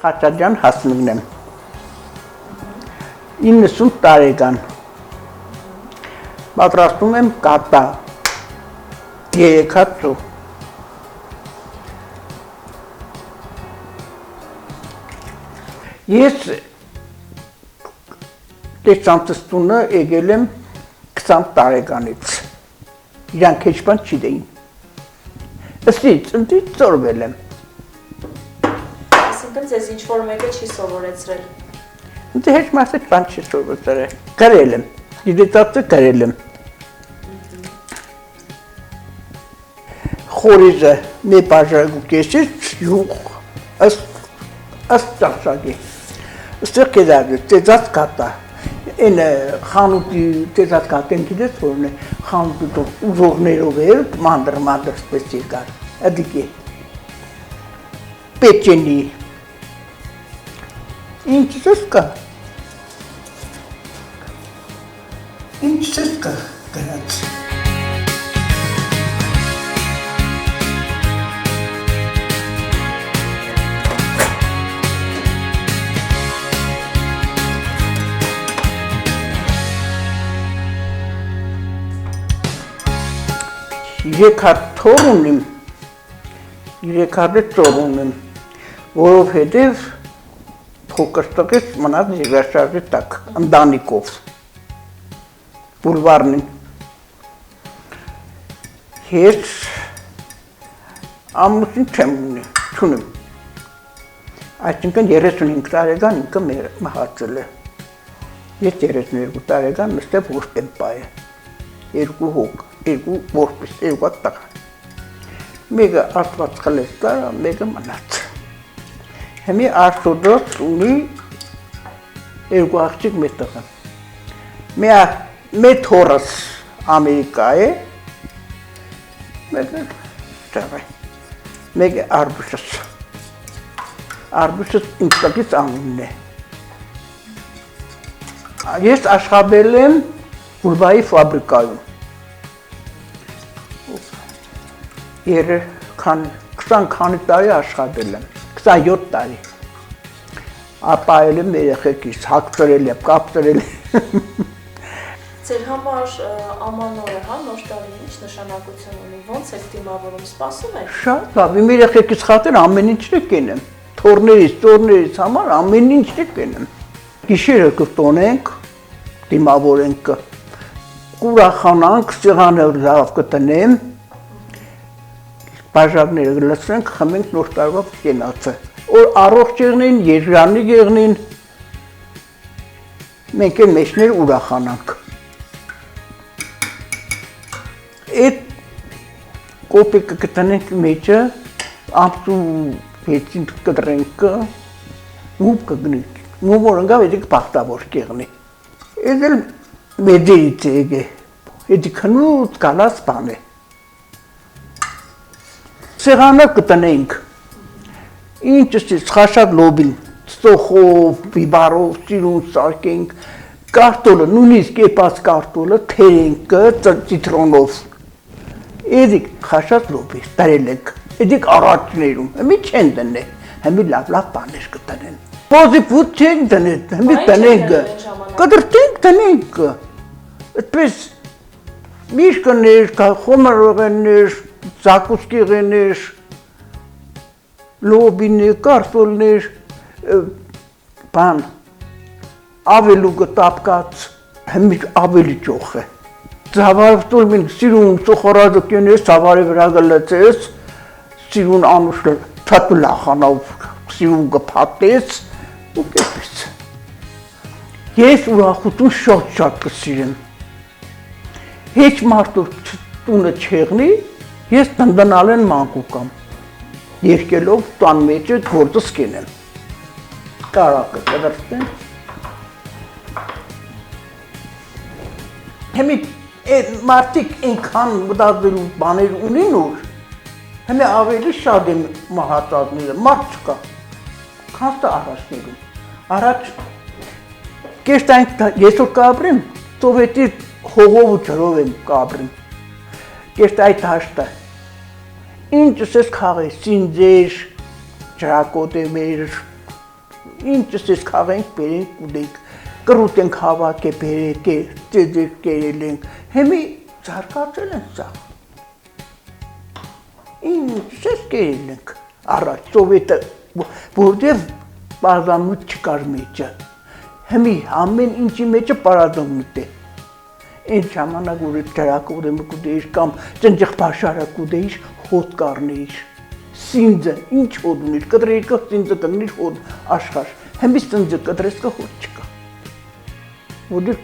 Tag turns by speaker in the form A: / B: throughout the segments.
A: Խաչաձյան Հասմիկն եմ, 90 տարեկան, պատրաստում եմ կատա, 3 հատ ծով։ Ես տեսանտստունը եկել եմ 20 տարեկանից, իրանք հեչ բան չգիտեին, ըստից ընտրից ծորվել եմ։
B: Այսինքն ձեզ ինչ-որ մեկը չի սովորեցրել։
A: Ինձ հեչ մասը բան չի սովորեցրել, գրել եմ, գիտեցածը գրել եմ։ Խորիզը մի բաժակու կեսից յուղ, ըստ ճաշակի, ստեղ կեզագի, ծեծած կատա, են խանութի ծեծած կատեն գիտես որն է, խանութի ուժողներով էր, մանդր սպես եկար, ադիք է, պեչենի, ինչպես կա գրած։ Երեք հատ թոր ունիմ, երեք հատ ծոր ունիմ, որովհետև փոքր տղից մնաց երկրաշարժի տակ, ընտանիքով, բուլվարնին։ Ես ամուսին չեմ չունիմ, այսինքն 35 տարեկան ինքը մահացել է, ես 32 տարեկան նստև ոստ եմ պայը, երկու հոգ, երկու որպես, երկու տղա, մեկը աստված խլեց տարա, մեկը մնաց։ Հիմի Արշոդոս ունի երկու աղջիկ մեծ տղա։ Մեր թորս Ամերիկա է, մեկը Արբուշս։ Արբուշս ինձ տղից անունն է։ Ես աշխատել եմ Ուրբայի ֆաբրիկայում։ 20 քանի տարի աշխատել եմ, 27 տարի, ապայել եմ երեխեքիս, հագցրել եմ, կապցրել եմ։
B: Ձեր համար ամանորը, հա, նոր տարին ինչ նշանակություն ունի, ոնց եք դիմավորում, սպասում եք։
A: Շատ լավ, իմ երեխեքիս խատր ամեն ինչը կենեմ, թորներից, ծորներից համար ամեն ինչը կենեմ։ Գիշերը կտոնենք, դիմավորենք, կուրախանանք, սեղանը լավ կտնեմ, բաժակները լցնենք, խմենք նոր տարվա կենացը։ Որ առողջ եղնին, երջանիկ եղնին, մենք էլ մեջներ ուրախանանք։ Այդ կոպեկը կտնենք մեջը, ամսու հետին կտրենք, ուբ կգնենք, նուվոր ընգավ էդիկ պախտավոր կեղնի։ Էդ էլ մեջերից էգ է, էդիկ հնուց կալած բան է։ Սեղանը կտնենք, ինչսից խաշակ լոբին, ստոխով, բիբարով, սիրուն սարկենք, կարտոլը, նույնիսկ եպած կարտոլը, թերենք, ծիտրոնով, էդիկ խաշակ լոբի, տարել ենք, էդիկ առաջներում, հմի չեն դնե, հմի լավ բաներ կտնեն։ Պոզի պուտ չենք դնեն, հմի տնենք, կդրտենք տնենք, այդպես միշկներ, խոմարողներ, զակուսկեղներ, լոբիներ, կարտոլներ, բան, ավելուգը տապկած, հմիջ ավելի ճոխ է։ Զավարվտուլ մին սիրուն սոխորազը կենես, զավարի վրա գլծես, սիրուն անուշը թատու լախանավ, սիրուն գպատես, ու կեպիս։ Ես ուրախություն շատ կսիրեմ։ Հեչ մարդու տունը չեղնի, ես տնտնալ են մանկուկամ, երկելով տան մեջը գործս կենեմ, կարակը կդրտեն, հեմի մարդիկ ինքան մտածելու բաներ ունին ուր, հեմի ավելի շատ եմ մահացածները, մարդ չկա, քանստը առաջներում, առաջ կեշտ այն եսօր կապրեմ, սովետի հողով ու ջրով եմ կապրեմ, կեշտ այդ հաշտը, ինչս ես կաղի, սինձեր, ջրակոտ է մեր, ինչս ես քաղենք բերենք ուտենք, կրուտ ենք հավաք է բերեք է, ծեծեր կերել ենք, հեմի զարգացել են սա։ Ինչս ես կերել ենք, առաջ սովետը, որտև պարադամուտ չկար մեջը, հեմի ամեն ինչի մեջը պարադամուտ է։ Այն ժամանակ որ դրակ ուրեմը կուտեիր կամ ծնջեղ բաշարը կուտեիր, հոտ կառնեիր, սինձը, ինչ հոտ ունիր, կտրեիր կը սինձը կնիր հոտ աշխար, հեմից ծնջը կտրես կը հոտ չկա։ Որտեղ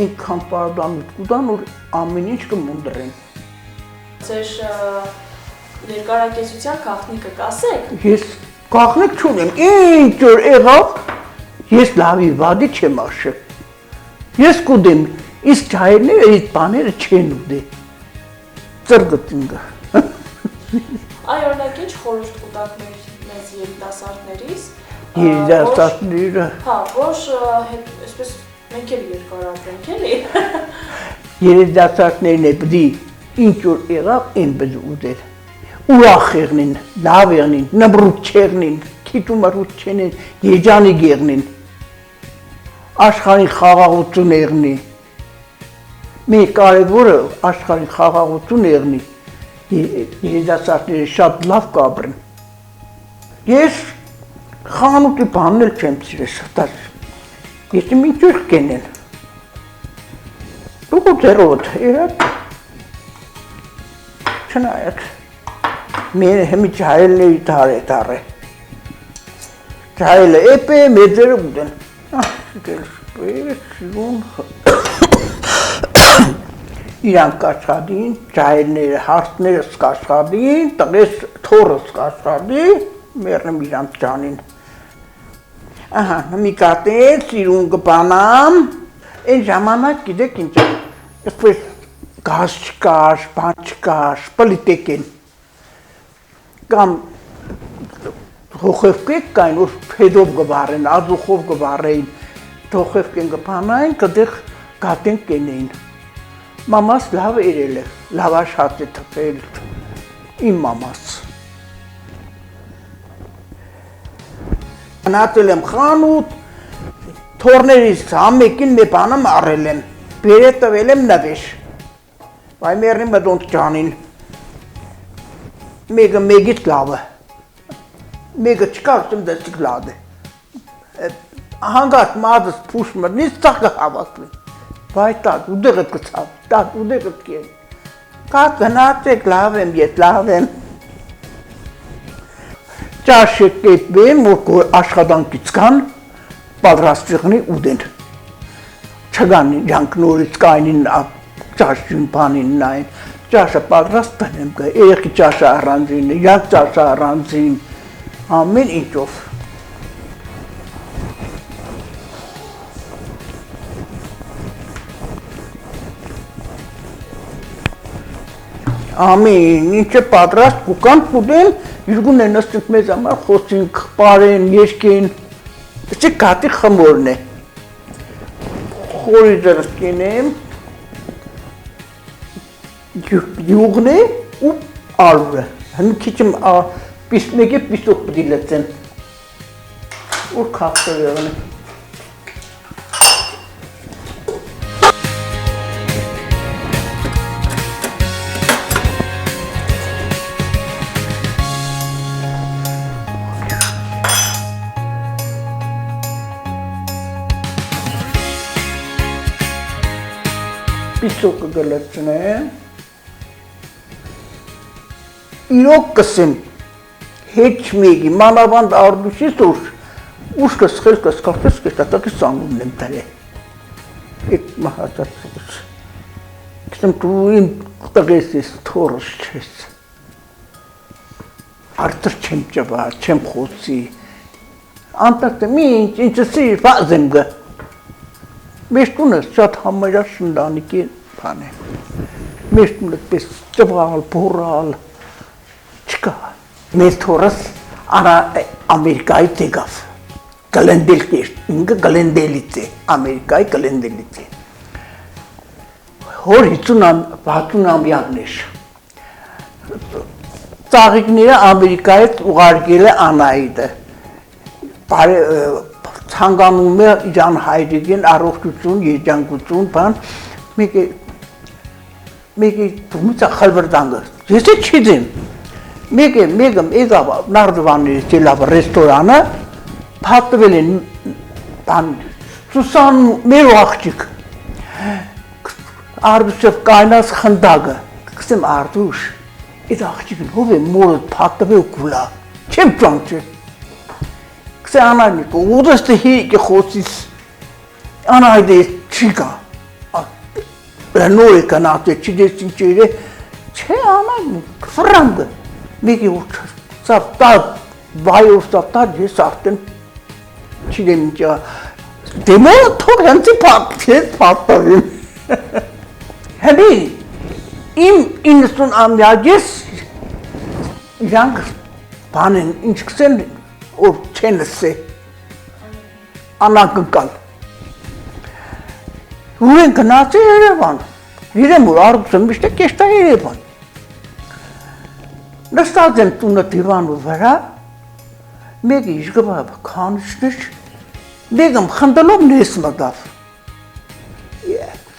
A: այնքան պարադամուտ կուտան, որ ամեն ինչ կմունդրեն։
B: Ձեր երկարակեցության գաղտնիքը կասեք։
A: Ես գաղտնիք չունեմ, ինչ որ եղավ, ես լավի վադի չեմ աշել։ Ես կուտեմ, իսկ ջահելները այդ բաները չեն ուտի։ Ծրգտինգը։
B: Այ օրինակ ինչ խորհուրդ կուտակ մեզ երիտասարդներից։
A: Երիտասարդները։
B: Հա, որ այսպես մենք էլ երկարացնենք էլի։
A: Երիտասարդներն է բդի ինչ որ եղավ, այն բդ ուտել։ Ուրախ եղնին, լավ եղնին, նմրուտ չեղնին, քիթումրուտ չենին, եջանի գեղնին։ Աշխարհի խաղաղություն եղնի։ Մեր կարևորը աշխարհի խաղաղություն եղնի։ Երիտասարդները շատ լավ կապրեն։ Ես խանութի բանն էլ չեմ սիրել, ես ինչ կենեն։ Դու ձերոտ, երակ, չնայակ, մեր հեմի ջահելների դար է, ջահելը էպ է, մեծերը ուտեն, իրանք կաշխադին, ջահելները, հարցները սկաշխադին, տղես թորը սկաշխադին, մերնեմ իրանք ջանին։ Ահա, մի կատեն, սիրուն կպանամ, այն ժամանակ գիտեք ինչ է, այսպես գազ չկար, բան չկար, պլիտեք են, կամ հոխևկեք կային, որ փեդով գվարեն, ազուխով գվարեին, հոխևկեն գպանային, կդեղ գատեն կենեին։ Մամաս լավ երել է, լավ աշխատել է թփել, իմ մամաս։ Գնացել եմ խանութ, թորներից համեկին մի բանը մարել եմ, բերը տվել եմ նվեր, վայ մերնի մդոնք ջանին, մեկը մեկից լավ է, մեկը չկար եմ դեսիկ լավ է, հանգած մազս պուշ մրնից ծաղը հավակլին, վայ տատ ուդեղըտ կծավ, տատ ուդեղըտ կեն, կատ գնացեք լավ եմ, ես լավ եմ, ճաշը կեպվեմ, որ աշխատանքից կան, պատրաստիղնի ուդեն, չգան իրանք նորից կայնին ճաշյուն բանին նայն, ճաշը պատրաստ բնեմ կը, երեխի ճաշը առանձին, իրանք ճաշը առանձին, ամեն ինչով։ Ամեն ինչը պատրաստ կուկան կուդեն, իրգուն են նստենք մեզ համար խոսինք, պարեն, երկեն, դսի կատի խմորն է, խորի ձրս կենեմ, յուղն է ու ալուրը, հնի քիչմ մեկի պիսոք պդի լծեն, ուր կաղթր եղն է։ Պիսոկը գլծնեմ, իրոք կսեմ, հետ մեկի, մանավանդ արդուշից ուշ կսխել կսկարդես կշտատակի սանգումն եմ տար է, էկ մահացած, կսեմ դու իմ տղես ես, թորս չես, արդր չեմ ճվա, չեմ խոսի, անտարդեմ ինչը սիր վազ եմ գը, Մեր տունը շատ համարյա շնդանիկի բան է, մեր տունը պես ճվալ, բորալ, չկա, մեր թորս Ամերիկայից եկավ, ինքը գլենդելից է, Ամերիկայի գլենդելից է, հոր 60 ամյանն էր, ծաղիկները Ամերիկայից ուղարկել է Անահիտը, ցանկանում է իրան հայրիկին առողջություն, երջանկություն, բան, մեկը դումից խալվրդանգը։ Ես չիդեմ։ Մեկը եկավ Նարդվանի ճելավ ռեստորանը, փակվել են բան Սուսան մեր աղջիկ։ Արբուսով կայնած խնդագը, կսեմ արդուշ, այդ աղջիկն հով է մորդ փակվել կուլա, չեմ ճանչը։ Կսե անայնիկը, ուդստը հիիկը խոսից, անայդե չիկա, նոր է կնատ է, չիդես ինչեր է, չէ անայնիկ, վրանդը, մեկի ուր սապտատ, վայով սապտատ, ես արդեն չիդեմ ինչա, դեմորը թող հենցի պատտավին։ Հəbի, իմ 90 ամյակես իրանք բանեն, ինչ կսեն, որ չեն լսե, անակնկալ։ Ուր են գնացի Երևան, իրեմ որ արգուսը միշտ է կեշտա Երևան։ Նստած եմ տունը դիվանու վրա, մեկը իժգվա քանիշներ, մեկը խնդելով նես մտավ։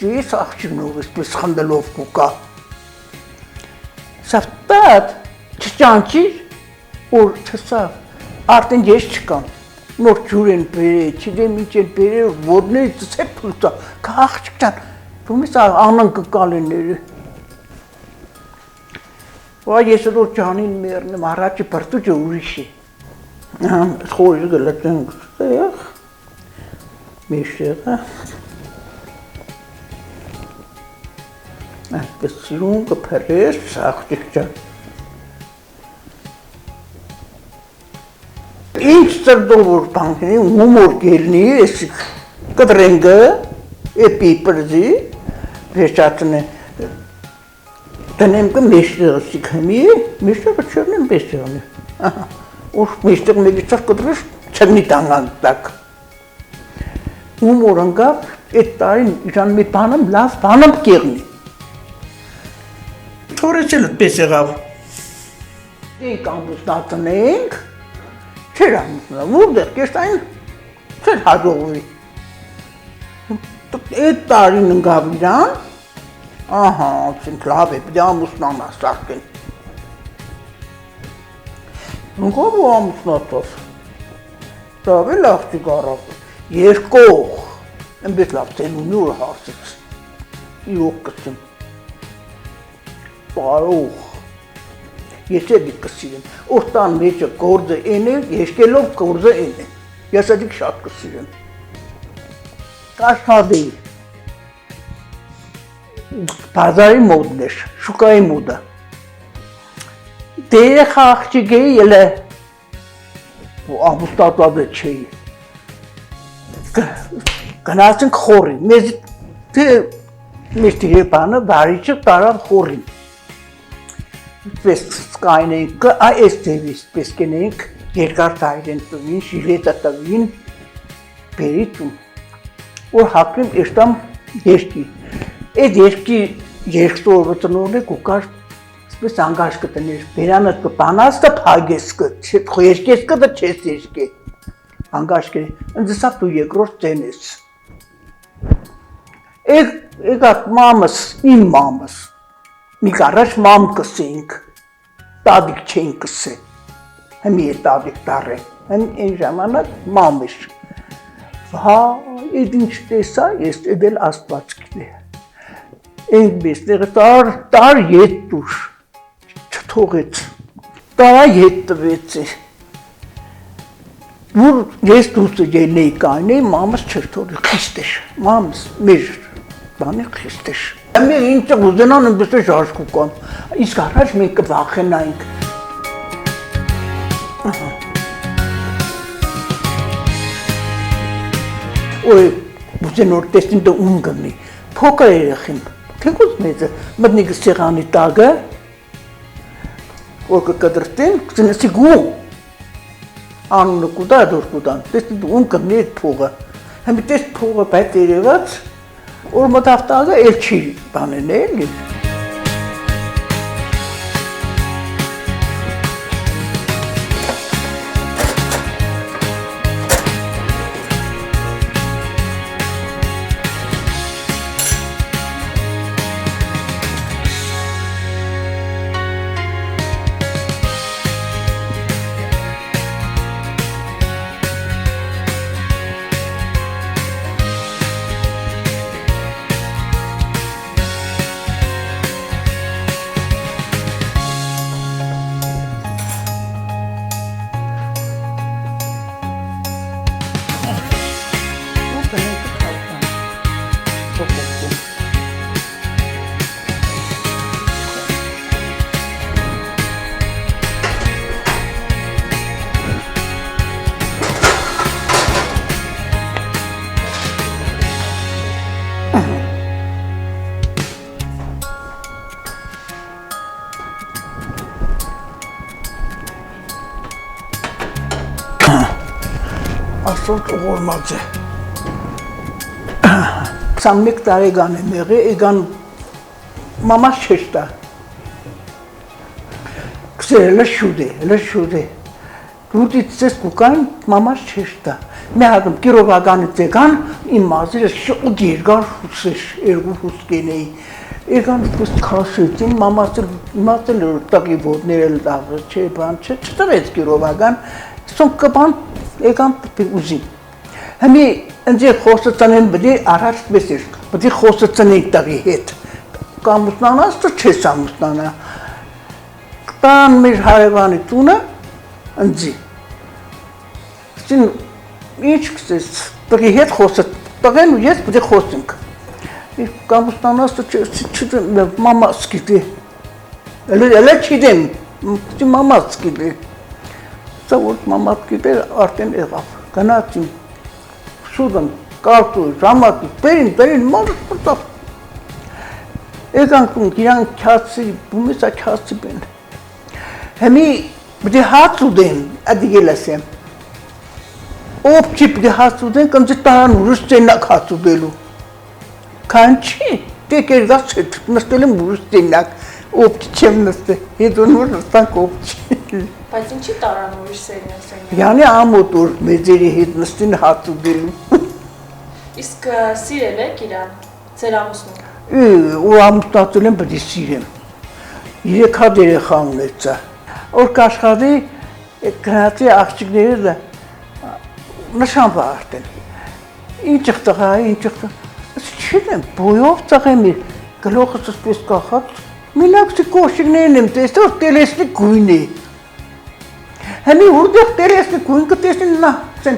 A: Ես աղջիկնով էսպես խնդելով կուկա։ Սավտատ չճանչիր, որ չսավ, արդեն ես չկամ, նոր ջուր են բերել, չիդեմ ինչ են բերել, որդներից ծե փլտա, կա աղջիկան, դումից անան կկալ են ները։ Վայ ես որ ջանին մերնեմ, առաջի բրտուջը ուրիշ է։ Խորը գլատենք, մեշեղը։ Այսպես սիրուն կփերես, աղջիկ ջան։ Ինչ ծրդով որ բանքնի, ումոր գելնի, ես կդրենգը, պիպրզի, վեշատն է, տնեմ կը մեշտեղը սիքհեմի, մեշտեղը չերնեմ բեստեղնի։ Ուր մեշտեղ մեգիցար կդրես, չգնի տանգան տակ։ Ումոր ընգավ, էտ տարին իրան մի բանամ, լավ բանամ կեղնի։ Թորեցել պես եղավ։ Դենք ամուսնացն ենք, չեր ամուսնա, որդեղ կեշտային չեր հաջողվի։ Էտ տարին ընգավ իրան, ահա, ասենք լավ է, պիտի ամուսնանա սարկեն։ Ընգավ ու ամուսնացավ, լավ է լավցիկ առավ, երկող, ընբետ լավ ծենունի որ հարսից, իրող կսեմ։ Պարող, ես է դիք կսիրեմ, որդան մեջը գործը են է, եշկելով գործը են է, ես է դիք շատ կսիրեմ։ Կաշնադի, բազարի մոդն էր, շուկայի մոդը։ Դերը խաղջիկ է ելը, ամուստատված է չէի։ Գնացինք խորի, մեզ տիրի բանը բարիչը տարավ խորին։ Պես սկայնենք, այս ձևից պես կենենք, երկար տայրեն տվին, շիլետը տվին, բերի տուն, որ հապրիմ էշտամ երկի, այդ երկստորը տնորն է կուկար, սպես անգաշ կտներ, բերանըտ կպանած կը պագես կը, երկես կը դա չես երկե, անգաշ կը, ընձսավ դու երկրորդ ծեն ես։ Էգատ մամս, իմ մամս, Միք առաջ մամ կսենք, տադիք չեն կսե, հմի է տադիք տար է, հմ են ժամանակ մամ էր։ Հա, էդ ինչ տեսա, ես էդել աստված կիլե։ Են բեստեղը տար ետ դուր, չթողեց, տարա ետ տվեց է։ Որ ես դուսը ելնեի կայն է, մամս չր թորի, խիստ էր, մամս մեր բանի խիստ էր։ Մեր ինձը ուզենան ընպես է ժարժկուկան, իսկ առաջ մենք կվախենայինք։ Ոյ, ուզեն որ տեսնին դա ում գնի, փոքր երեխին, թեկուզ մեծը, մտնիկը սեղանի տագը, որ կկդրտեն, կսնեսի գու, անունը կուդա, դոր կուդան, տեսնին ում գնի այդ փողը, հմի տես փողը պայտ երևաց, որ մտավտագը էլ չի բանեն էլի։ Աստծոց ուղորմած է։ 21 տարեկան եմ եղել, եկան մամաս չեշտա։ Կսել շուտ է։ Դուտից ես կուկան մամաս չեշտա։ Մի հատում կիրովականից եկան, իմ մազերը շուտ երկար հուսեր, երկու հուսկեն էի։ Եկան ուս քաշեցին, մամասել տակի ոտները լավը, չէ, բան չէ, չտվեց կիրովական, սոնք կբան եկան ուզին։ Հիմի ընձի խոսացանեն բդի առաջ բեսեր, բդի խոսացանեն տղի հետ։ Կամուսնանաս թե չես ամուսնանա։ Կտան մեր հարևանի տունը ընձի։ Սին ինչ կսես, տղի հետ խոսած, տղեն ու ես բդի խոսենք։ Կամուսնանաս թե չդեմ, մամաս գիտի։ Էլե չիդեմ, մամաս գիտի։ Սա որ մամաս գիտի արդեն եղավ, գնացին։ Շուտն կարծու, ժամատի, բերին, մազս պրտավ։ Եկանք իրանք քյացի, բումիսա քյացի բեն։ Հեմի բդի հաց ուդեն, ադիգել ասեմ։ Ով չի բդի հաց ուդեն, կնձի տարան ուրս ծենակ հաց ուդելու։ Կան չի, տեկեր գաց հետ, նստել եմ ուրս ծենակ, ով չեմ նստել, հետո նոր նստանք ով չի։
B: Բայց ինչի տարան ուրիշ սերիան սենյակ։
A: Յանի ամոտ որ մեծերի հետ նստին հաց ուդելու։
B: Իսկ սիրել եք իրան, ձեր ամուսնուն։
A: Ու ամուսնացել եմ բդի սիրեմ։ 3 հատ երեխա ունեցա։ Որ կաշխատի գնացի աղջիկները նշան վարտեն։ Ինչ տղա, չեմ, բոյով ծաղեմ իր գլոխս ասպես կախած, մինաքսի կոշիկներն եմ տեսել, որ տելեսնի գույն է։ Հեմի ուրդեղ տելեսնի գույն կտեսնի նա, սեն,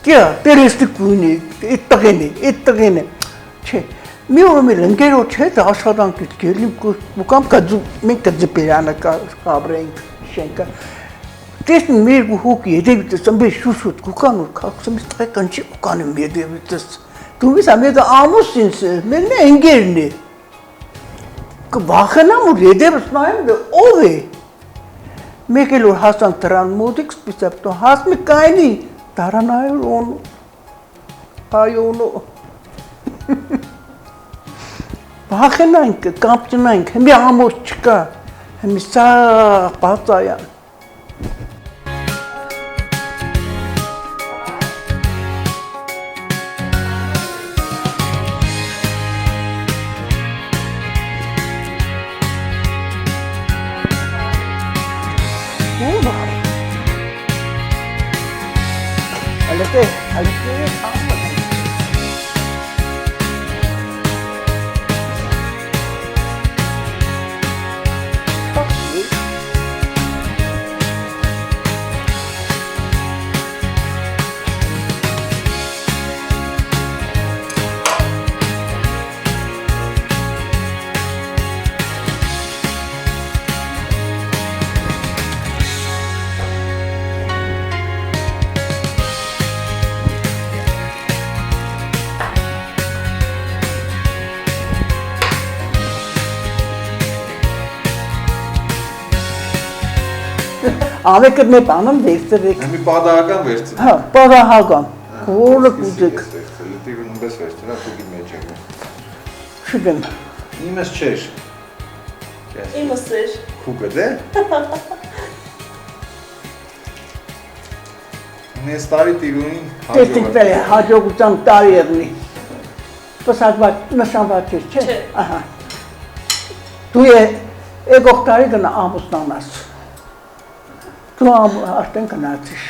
A: կյա, տելեսնի գույն է, այդ տղեն է, չէ, մի օրում էլ ընկերոջ հետ աշխատանքից գելիմ, ուկամ մենք կձպերանը կաբրեինք շենքը, տեսնին մեր հուկի եդևիտս ըմբեր շուշուտ կուկան որ կակսում ես տղեկ ընչի կուկան եմ եդևիտս, դումիս ամետը ամուսինս է, մերն է ընգերն է, կվախենամ որ եդևս նայեմ դե ով է, մեկ էլ որ հասանք դրան մոտիկ սպիսապտո, հասմի կայնի, դարան այոնու, Վախենանք, կամպտնանք, հեմի ամոտ չկա, հեմի սա բացայան։ Ալետե, կամպտ։ Ավեկը մեր բանում վերցրեք։
C: Հեմի պադահական վերցրեք։
A: Հա, պադահական, որը կուզեք։
C: Լտիվ նմբես վերցրեք, հուգի մեջ եք։
A: Չգեմ։
C: Իմս չեր։
B: Իմս էր։
C: Հուգը դե։ Նես տարի տիրունին
A: Տեսնիքվել է, հաջողության տարի եղնի։ Պսակված, նշանված չես, չէ։
B: Չէ։
A: Ահա։ Դու եկող տարի գնա ամուսնանաս։ Դու արդեն գնացիր։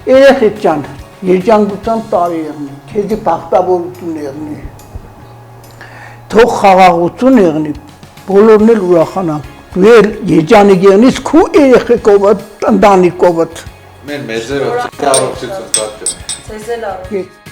A: Երեխեք ջան, երջանկության տարի եղնի, քեզի բախտավորություն եղնի, թող խաղաղություն եղնի, բոլորն էլ ուրախանան, դու էլ երջանիկ եղնիս քու երեխեքովդ, ընտանիքովդ։
C: Մեր մեզերով, առողջություն,
B: Ձեզ էլ առողջ։